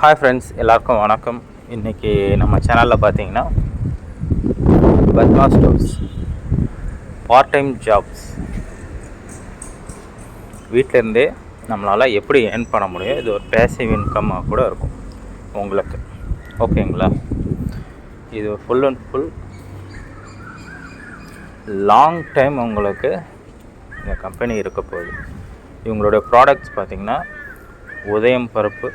Hi friends, எல்லாருக்கும் வணக்கம். இன்றைக்கி நம்ம சேனலில் பார்த்தீங்கன்னா Padma stores part time jobs வீட்டிலேருந்தே நம்மளால் எப்படி ஏர்ன் பண்ண முடியும், இது ஒரு பேசிவ் இன்கம்மாக கூட இருக்கும் உங்களுக்கு. ஓகேங்களா? இது full and full long time உங்களுக்கு இந்த கம்பெனி இருக்க போகுது. இவங்களுடைய ப்ராடக்ட்ஸ் பார்த்திங்கன்னா உதயம் பருப்பு,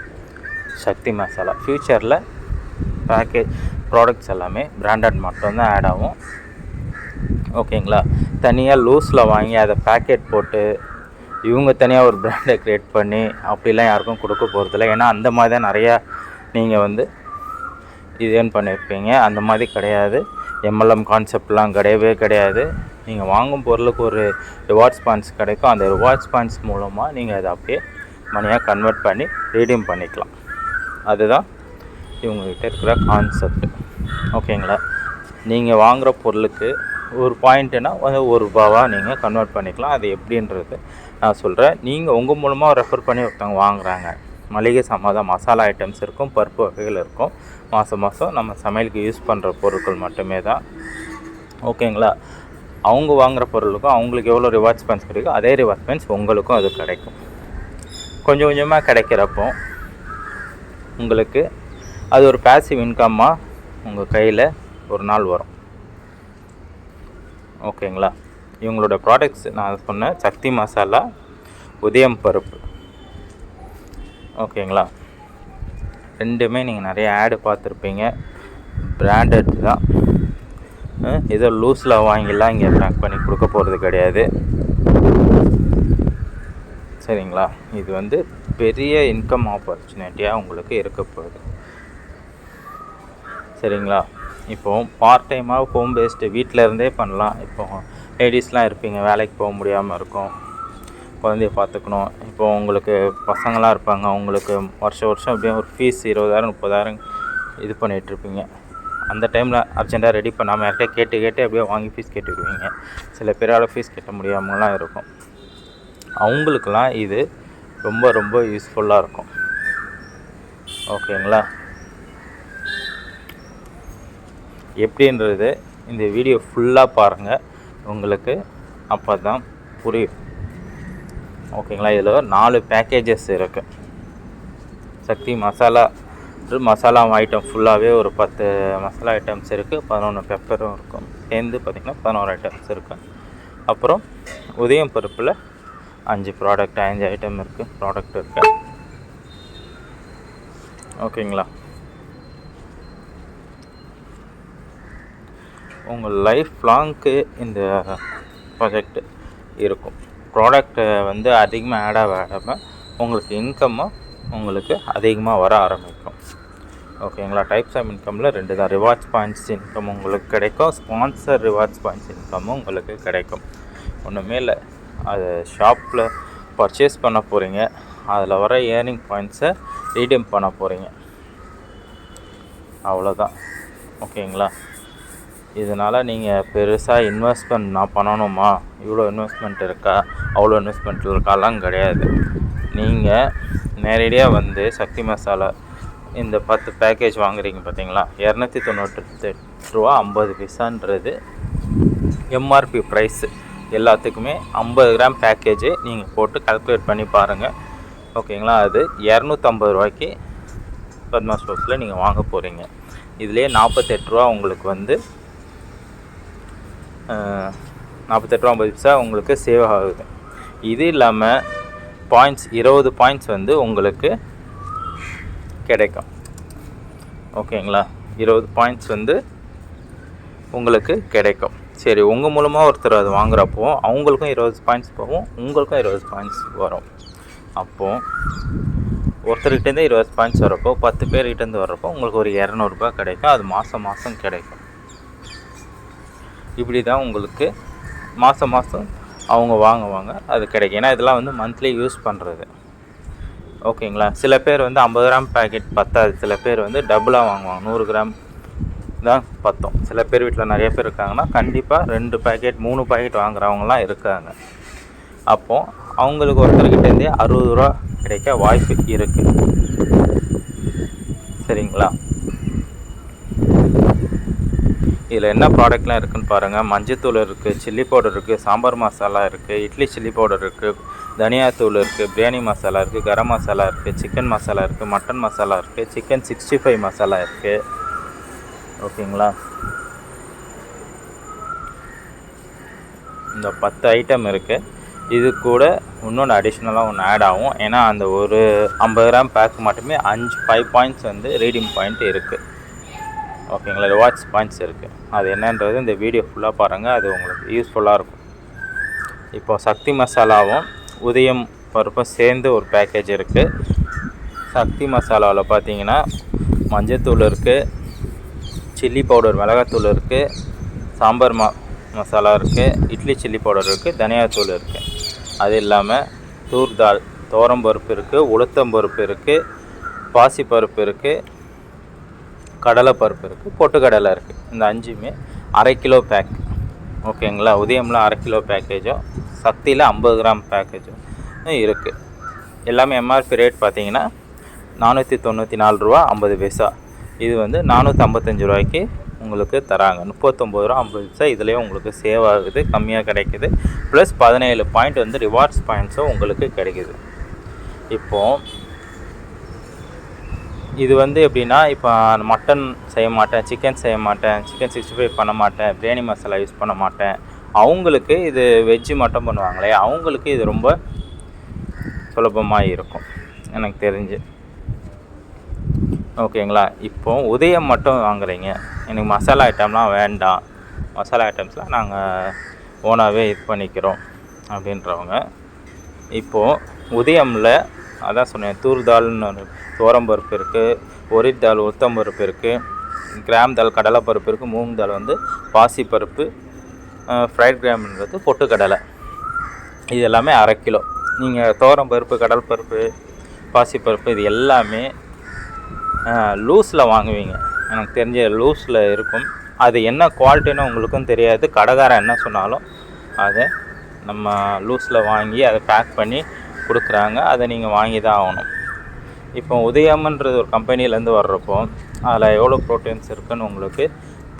சக்தி மசாலா. ஃப்யூச்சரில் பேக்கேஜ் ப்ராடக்ட்ஸ் எல்லாமே பிராண்டட் மட்டும்தான் ஆட் ஆகும். ஓகேங்களா? தனியாக லூஸில் வாங்கி அதை பேக்கெட் போட்டு இவங்க தனியாக ஒரு பிராண்டை க்ரியேட் பண்ணி அப்படிலாம் யாருக்கும் கொடுக்க போகிறதில்ல. ஏன்னா அந்த மாதிரி தான் நிறையா நீங்கள் வந்து இது ஏர்ன் பண்ணியிருப்பீங்க. அந்த மாதிரி கிடையாது. எம்எல்எம் கான்செப்ட்லாம் கிடையவே கிடையாது. நீங்கள் வாங்கும் பொருளுக்கு ஒரு ரிவார்ட்ஸ் பாயிண்ட்ஸ் கிடைக்கும். அந்த ரிவார்ட்ஸ் பாயிண்ட்ஸ் மூலமாக நீங்கள் அதை அப்படியே மணியாக கன்வெர்ட் பண்ணி ரீடீம் பண்ணிக்கலாம். அதுதான் இவங்ககிட்ட இருக்கிற கான்செப்ட். ஓகேங்களா? நீங்கள் வாங்குகிற பொருளுக்கு ஒரு பாயிண்ட்டுனா வந்து ₹1 நீங்கள் கன்வெர்ட் பண்ணிக்கலாம். அது எப்படின்றது நான் சொல்கிறேன். நீங்கள் உங்கள் மூலமாக ரெஃபர் பண்ணி ஒருத்தவங்க வாங்குகிறாங்க. மளிகை சாமான் மசாலா ஐட்டம்ஸ் இருக்கும், பருப்பு வகைகள் இருக்கும். மாதம் நம்ம சமையலுக்கு யூஸ் பண்ணுற பொருட்கள் மட்டுமே தான். ஓகேங்களா? அவங்க வாங்குகிற பொருளுக்கும் அவங்களுக்கு எவ்வளோ ரிவார்ட்ஸ் பாயிண்ட்ஸ் கிடைக்கும், அதே ரிவார்ட்ஸ் பாயிண்ட்ஸ் உங்களுக்கும் அது கிடைக்கும். கொஞ்சம் கொஞ்சமாக கிடைக்கிறப்போ உங்களுக்கு அது ஒரு பேசிவ் இன்கம்மாக உங்கள் கையில் ஒரு நாள் வரும். ஓகேங்களா? இவங்களோட ப்ராடக்ட்ஸ் நான் சொன்னேன், சக்தி மசாலா, உதயம் பருப்பு. ஓகேங்களா? ரெண்டுமே நீங்கள் நிறைய ஆடு பார்த்துருப்பீங்க. பிராண்டட் தான். ஏதோ லூஸில் வாங்கிலாம் இங்கே பேக் பண்ணி கொடுக்க போகிறது கிடையாது. சரிங்களா? இது வந்து பெரிய இன்கம் ஆப்பர்ச்சுனிட்டியாக உங்களுக்கு இருக்க போகுது. சரிங்களா? இப்போது பார்ட் டைமாக ஹோம் பேஸ்டு வீட்டில் இருந்தே பண்ணலாம். இப்போது லேடிஸ்லாம் இருப்பீங்க, வேலைக்கு போக முடியாமல் இருக்கும், குழந்தைய பார்த்துக்கணும். இப்போது உங்களுக்கு பசங்களாம் இருப்பாங்க, அவங்களுக்கு வருஷம் எப்படியும் ஒரு ஃபீஸ் 20,000 30,000 இது பண்ணிகிட்ருப்பீங்க. அந்த டைமில் அர்ஜெண்ட்டாக ரெடி பண்ணாமல் யார்கிட்ட கேட்டு அப்படியே வாங்கி ஃபீஸ் கேட்டுவிடுவீங்க. சில பேரால் ஃபீஸ் கட்ட முடியாமலாம் இருக்கும். அவங்களுக்கெல்லாம் இது ரொம்ப ரொம்ப யூஸ்ஃபுல்லாக இருக்கும். ஓகேங்களா? எப்படின்றது இந்த வீடியோ ஃபுல்லாக பாருங்கள், உங்களுக்கு அப்போ தான் புரியும். ஓகேங்களா? இதில் 4 பேக்கேஜஸ் இருக்குது. சக்தி மசாலா ஐட்டம் ஃபுல்லாகவே ஒரு 10 மசாலா ஐட்டம்ஸ் இருக்குது, 11 பெப்பரும் இருக்கும். சேர்ந்து பார்த்திங்கன்னா 11 ஐட்டம்ஸ் இருக்குது. அப்புறம் உதயம் பருப்பில் 5 ஐட்டம் இருக்குது, ப்ராடக்ட் இருக்குது. ஓகேங்களா? உங்கள் லைஃப் லாங்க்கு இந்த ப்ராஜெக்ட் இருக்கும். ப்ராடக்டை வந்து அதிகமாக ஆடாமல் உங்களுக்கு இன்கம்மாக உங்களுக்கு அதிகமாக வர ஆரம்பிக்கும். ஓகேங்களா? டைப்ஸ் ஆஃப் இன்கமில் 2 தான். ரிவார்ட்ஸ் பாயிண்ட்ஸ் இன்கம் உங்களுக்கு கிடைக்கும், ஸ்பான்சர் ரிவார்ட்ஸ் பாயிண்ட்ஸ் இன்கமும் உங்களுக்கு கிடைக்கும். ஒன்றுமே இல்லை, அது ஷாப்பில் பர்ச்சேஸ் பண்ண போகிறீங்க, அதில் வர ஏர்னிங் பாயிண்ட்ஸை ரீடீம் பண்ண போகிறீங்க. அவ்வளோதான். ஓகேங்களா? இதனால் நீங்கள் பெருசாக இன்வெஸ்ட்மெண்ட் நான் பண்ணணுமா, இவ்வளோ இன்வெஸ்ட்மெண்ட் இருக்கா, அவ்வளோ இன்வெஸ்ட்மெண்ட் இருக்காலாம் கிடையாது. நீங்கள் நேரடியாக வந்து சக்தி மசாலா இந்த 10 பேக்கேஜ் வாங்குறீங்க பார்த்தீங்களா, ₹298.50 எம்ஆர்பி ப்ரைஸு. எல்லாத்துக்குமே 50 கிராம் பேக்கேஜு நீங்கள் போட்டு கால்குலேட் பண்ணி பாருங்கள். ஓகேங்களா? அது ₹250 பத்மா ஸ்டோர்ஸில் நீங்கள் வாங்க போகிறீங்க. இதிலே ₹48 உங்களுக்கு வந்து ₹48.50 உங்களுக்கு சேவ் ஆகுது. இது இல்லாமல் பாயிண்ட்ஸ் 20 பாயிண்ட்ஸ் வந்து உங்களுக்கு கிடைக்கும். ஓகேங்களா? 20 பாயிண்ட்ஸ் வந்து உங்களுக்கு கிடைக்கும். சரி, உங்கள் மூலமாக ஒருத்தர் அது வாங்குகிறப்போ அவங்களுக்கும் 20 பாயிண்ட்ஸ் போகும், உங்களுக்கும் 20 பாயிண்ட்ஸ் வரும். அப்போது ஒருத்தர்கிட்டேருந்து 20 பாயிண்ட்ஸ் வரப்போ 10 பேர்கிட்டேருந்து வர்றப்போ உங்களுக்கு ஒரு ₹200 கிடைக்கும். அது மாதம் கிடைக்கும். இப்படி தான் உங்களுக்கு மாதம் அவங்க வாங்குவாங்க, அது கிடைக்கும். ஏன்னா இதெல்லாம் வந்து மந்த்லி யூஸ் பண்ணுறது. ஓகேங்களா? சில பேர் வந்து 50 கிராம் பேக்கெட் பத்தாது. சில பேர் வந்து டபுளாக வாங்குவாங்க, 100 கிராம் தான் பத்தும். சில பேர் வீட்டில் நிறைய பேர் இருக்காங்கன்னா கண்டிப்பாக 2 பேக்கெட் 3 பேக்கெட் வாங்குறவங்களாம் இருக்காங்க. அப்போது அவங்களுக்கு ஒருத்தர்கிட்டேருந்தே ₹60 கிடைக்க வாய்ப்பு இருக்குது. சரிங்களா? இதில் என்ன ப்ராடக்ட்லாம் இருக்குதுன்னு பாருங்கள். மஞ்சத்தூள் இருக்குது, சில்லி பவுடர் இருக்குது, சாம்பார் மசாலா இருக்குது, இட்லி சில்லி பவுடர் இருக்குது, தனியாத்தூள் இருக்குது, பிரியாணி மசாலா இருக்குது, கரம் மசாலா இருக்குது, சிக்கன் மசாலா இருக்குது, மட்டன் மசாலா இருக்குது, சிக்கன் 65 மசாலா இருக்குது. ஓகேங்களா? இந்த 10 ஐட்டம் இருக்குது. இது கூட இன்னொன்று அடிஷ்னலாக ஒன்று ஆட் ஆகும். ஏன்னா அந்த ஒரு 50 கிராம் பேக் மட்டுமே 5 பாயிண்ட்ஸ் வந்து ரீடிங் பாயிண்ட் இருக்குது. ஓகேங்களா? ரிவார்ட்ஸ் பாயிண்ட்ஸ் இருக்குது. அது என்னன்றது இந்த வீடியோ ஃபுல்லாக பாருங்கள். அது உங்களுக்கு யூஸ்ஃபுல்லாக இருக்கும். இப்போ சக்தி மசாலாவும் உதயம் பருப்பும் சேர்ந்து ஒரு பேக்கேஜ் இருக்குது. சக்தி மசாலாவில் பார்த்தீங்கன்னா மஞ்சத்தூள் இருக்குது, சில்லி பவுடர் மிளகாத்தூள் இருக்குது, சாம்பார் மசாலா இருக்குது, இட்லி சில்லி பவுடர் இருக்குது, தனியாத்தூள் இருக்குது. அது இல்லாமல் தூர் தால், துவரம்பருப்பு இருக்குது, உளுத்தம்பருப்பு இருக்குது, பாசிப்பருப்பு இருக்குது, கடலைப்பருப்பு இருக்குது, பொட்டுக்கடலை இருக்குது. இந்த 5மே 1/2 கிலோ பேக். ஓகேங்களா? உதயமில் 1/2 கிலோ பேக்கேஜும் சக்தியில் 50 கிராம் பேக்கேஜும் இருக்குது. எல்லாமே எம்ஆர்பி ரேட் பார்த்தீங்கன்னா 494 ரூபா 50 பைசா. இது வந்து 455 ரூபாய்க்கு உங்களுக்கு தராங்க. 39 ரூபா 50 பைசா. இதுலேயே உங்களுக்கு சேவ் ஆகுது, கம்மியாக கிடைக்குது. ப்ளஸ் 17 பாயிண்ட் வந்து ரிவார்ட்ஸ் பாயிண்ட்ஸும் உங்களுக்கு கிடைக்குது. இப்போது இது வந்து எப்படின்னா, இப்போ மட்டன் செய்ய மாட்டேன், சிக்கன் செய்ய மாட்டேன், சிக்கன் 65 பண்ண மாட்டேன், பிரியாணி மசாலா யூஸ் பண்ண மாட்டேன், அவங்களுக்கு இது வெஜ்ஜு மட்டும் பண்ணுவாங்களே, அவங்களுக்கு இது ரொம்ப சுலபமாக இருக்கும் எனக்கு தெரிஞ்சு. ஓகேங்களா? இப்போது உதயம் மட்டும் வாங்குறீங்க, எனக்கு மசாலா ஐட்டம்லாம் வேண்டாம், மசாலா ஐட்டம்ஸ்லாம் நாங்கள் ஓனாகவே இது பண்ணிக்கிறோம் அப்படின்றவங்க, இப்போது உதயமில் அதான் சொன்னேன், தூர் தால்னு துவரம்பருப்பு இருக்குது, ஒரிட் தால் உளுத்தம்பருப்பு இருக்குது, கிராம் தால் கடலைப்பருப்பு இருக்குது, மூங் தால் வந்து பாசிப்பருப்பு, ஃப்ரைட் கிராம்ன்றது பொட்டுக்கடலை. இது எல்லாமே 1/2 கிலோ. நீங்கள் துவரம்பருப்பு, கடலைப்பருப்பு, பாசிப்பருப்பு இது எல்லாமே லூஸில் வாங்குவீங்க. எனக்கு தெரிஞ்ச லூஸில் இருக்கும். அது என்ன குவாலிட்டின்னு உங்களுக்கும் தெரியாது. கடைக்காரன் என்ன சொன்னாலும் அதை நம்ம லூஸில் வாங்கி அதை பேக் பண்ணி கொடுக்குறாங்க. அதை நீங்கள் வாங்கி தான் ஆகணும். இப்போ உதயம்ன்றது ஒரு கம்பெனிலேருந்து வர்றப்போ அதில் எவ்வளோ ப்ரோட்டீன்ஸ் இருக்குதுன்னு உங்களுக்கு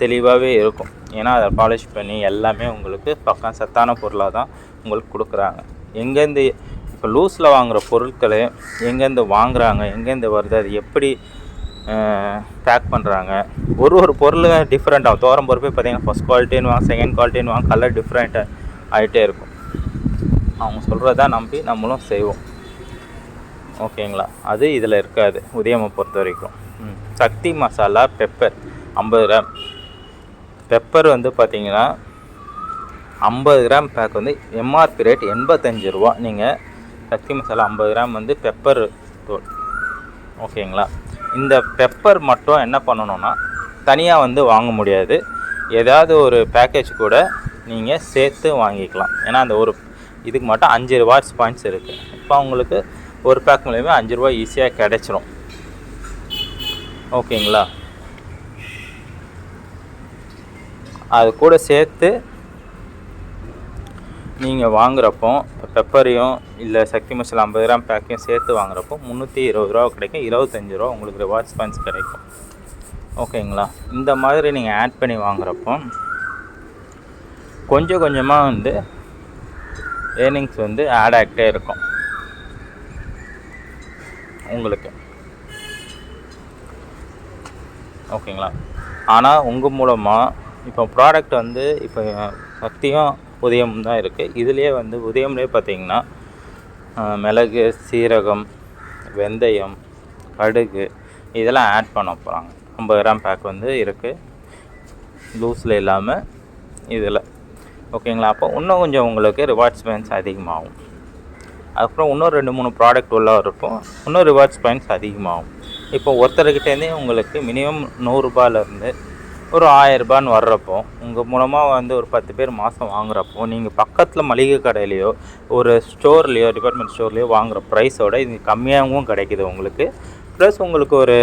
தெளிவாகவே இருக்கும். ஏன்னா அதை பாலிஷ் பண்ணி எல்லாமே உங்களுக்கு பக்கம் சத்தான பொருளாக தான் உங்களுக்கு கொடுக்குறாங்க. எங்கேருந்து இப்போ லூஸில் வாங்குகிற பொருட்களை எங்கேருந்து வாங்குகிறாங்க, எங்கேருந்து வருது, அது எப்படி பேக் பண்ணுறாங்க, ஒரு பொருள் டிஃப்ரெண்ட் ஆகும். துவரம்பருப்பே பார்த்தீங்கன்னா ஃபஸ்ட் குவாலிட்டின்னு வாங்க, செகண்ட் குவாலிட்டின்னு வாங்க, கலர் டிஃப்ரெண்ட்டாக ஆகிட்டே இருக்கும். அவங்க சொல்கிறதா நம்பி நம்மளும் செய்வோம். ஓகேங்களா? அது இதில் இருக்காது உதயமை பொறுத்த வரைக்கும். சக்தி மசாலா பெப்பர் 50 கிராம். பெப்பர் வந்து பார்த்திங்கன்னா 50 கிராம் பேக் வந்து எம்ஆர்பி ரேட் 85 ரூபா. நீங்கள் சக்தி மசாலா 50 கிராம் வந்து பெப்பர் தூள். ஓகேங்களா? இந்த பெப்பர் மட்டும் என்ன பண்ணணுன்னா தனியாக வந்து வாங்க முடியாது. ஏதாவது ஒரு பேக்கேஜ் கூட நீங்கள் சேர்த்து வாங்கிக்கலாம். ஏன்னா அந்த ஒரு இதுக்கு மட்டும் 5 ரிவார்ட்ஸ் பாயிண்ட்ஸ் இருக்குது. இப்போ உங்களுக்கு ஒரு பேக் மூலமே 5 ரூபா ஈஸியாக கிடச்சிரும். ஓகேங்களா? அது கூட சேர்த்து நீங்கள் வாங்குகிறப்போ பெப்பரையும் இல்லை சக்தி மசாலா 50 கிராம் பேக்கையும் சேர்த்து வாங்குகிறப்போ 320 ரூபா கிடைக்கும். 25 ரூபா உங்களுக்கு ரிவார்ட்ஸ் பாயிண்ட்ஸ் கிடைக்கும். ஓகேங்களா? இந்த மாதிரி நீங்கள் ஆட் பண்ணி வாங்குகிறப்போ கொஞ்சம் கொஞ்சமாக வந்து ஏர்னிங்ஸ் வந்து ஆட் ஆகிட்டே இருக்கும் உங்களுக்கு. ஓகேங்களா? ஆனால் உங்கள் மூலமாக இப்போ ப்ராடக்ட் வந்து இப்போ சக்தியும் உதயம் தான் இருக்குது. இதுலேயே வந்து உதயம்லேயே பார்த்திங்கன்னா மிளகு, சீரகம், வெந்தயம், கடுகு இதெல்லாம் ஆட் பண்ண போகிறாங்க. 50 கிராம் பேக் வந்து இருக்குது லூஸில் இல்லாமல் இதில். ஓகேங்களா? அப்போ இன்னும் கொஞ்சம் உங்களுக்கு ரிவார்ட்ஸ் பாயிண்ட்ஸ் அதிகமாகும். அதுக்கப்புறம் இன்னொரு 2-3 ப்ராடக்ட் உள்ள இருக்கும், இன்னும் ரிவார்ட்ஸ் பாயிண்ட்ஸ் அதிகமாகும். இப்போ ஒருத்தர்கிட்டேருந்தே உங்களுக்கு மினிமம் 100 ரூபாயிலேருந்து ஒரு 1000 ரூபான்னு வர்றப்போ உங்கள் மூலமாக வந்து ஒரு 10 பேர் மாதம் வாங்குகிறப்போ நீங்கள் பக்கத்தில் மளிகை கடையிலையோ ஒரு ஸ்டோர்லேயோ டிபார்ட்மெண்ட் ஸ்டோர்லேயோ வாங்குகிற ப்ரைஸோட இது கம்மியாகவும் கிடைக்கிது உங்களுக்கு. ப்ளஸ் உங்களுக்கு ஒரு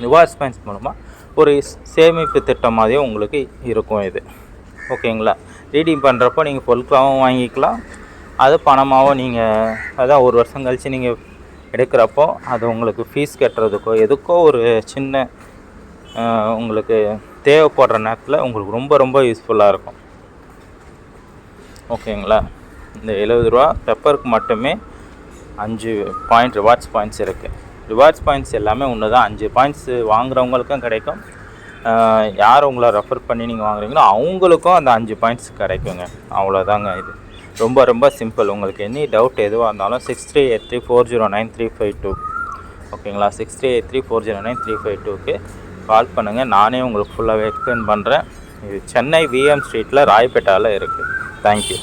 ரிவார்ட்ஸ் பாயிண்ட்ஸ் மூலமாக ஒரு சேமிப்பு திட்டம் மாதிரியும் உங்களுக்கு இருக்கும் இது. ஓகேங்களா? ரீடீம் பண்ணுறப்போ நீங்கள் பொருட்களாகவும் வாங்கிக்கலாம், அது பணமாகவும் நீங்கள் அதான் 1 வருஷம் கழித்து நீங்கள் எடுக்கிறப்போ அது உங்களுக்கு ஃபீஸ் கட்டுறதுக்கோ எதுக்கோ ஒரு சின்ன உங்களுக்கு தேவைப்படுற நேரத்தில் உங்களுக்கு ரொம்ப ரொம்ப யூஸ்ஃபுல்லாக இருக்கும். ஓகேங்களா? இந்த 70 ரூபா பெப்பருக்கு மட்டுமே 5 பாயிண்ட் ரிவார்ட்ஸ் பாயிண்ட்ஸ் இருக்குது. ரிவார்ட்ஸ் பாயிண்ட்ஸ் எல்லாமே ஒன்று தான். 5 பாயிண்ட்ஸு வாங்குறவங்களுக்கும் கிடைக்கும். யார் உங்களை ரெஃபர் பண்ணி நீங்கள் வாங்குறீங்களோ அவங்களுக்கும் அந்த 5 பாயிண்ட்ஸ் கிடைக்குங்க. அவ்வளோதாங்க. இது ரொம்ப ரொம்ப சிம்பிள். உங்களுக்கு எனி டவுட் எதுவாக இருந்தாலும் 6383409352 ஓகேங்களா? 6383409352க்கு கால் பண்ணுங்கள். நானே உங்களுக்கு ஃபுல்லாகவே எக்ஸ்பிளைன் பண்ணுறேன். இது சென்னை விஎம் ஸ்ட்ரீட்டில் ராயப்பேட்டாவில் இருக்குது. தேங்க்யூ.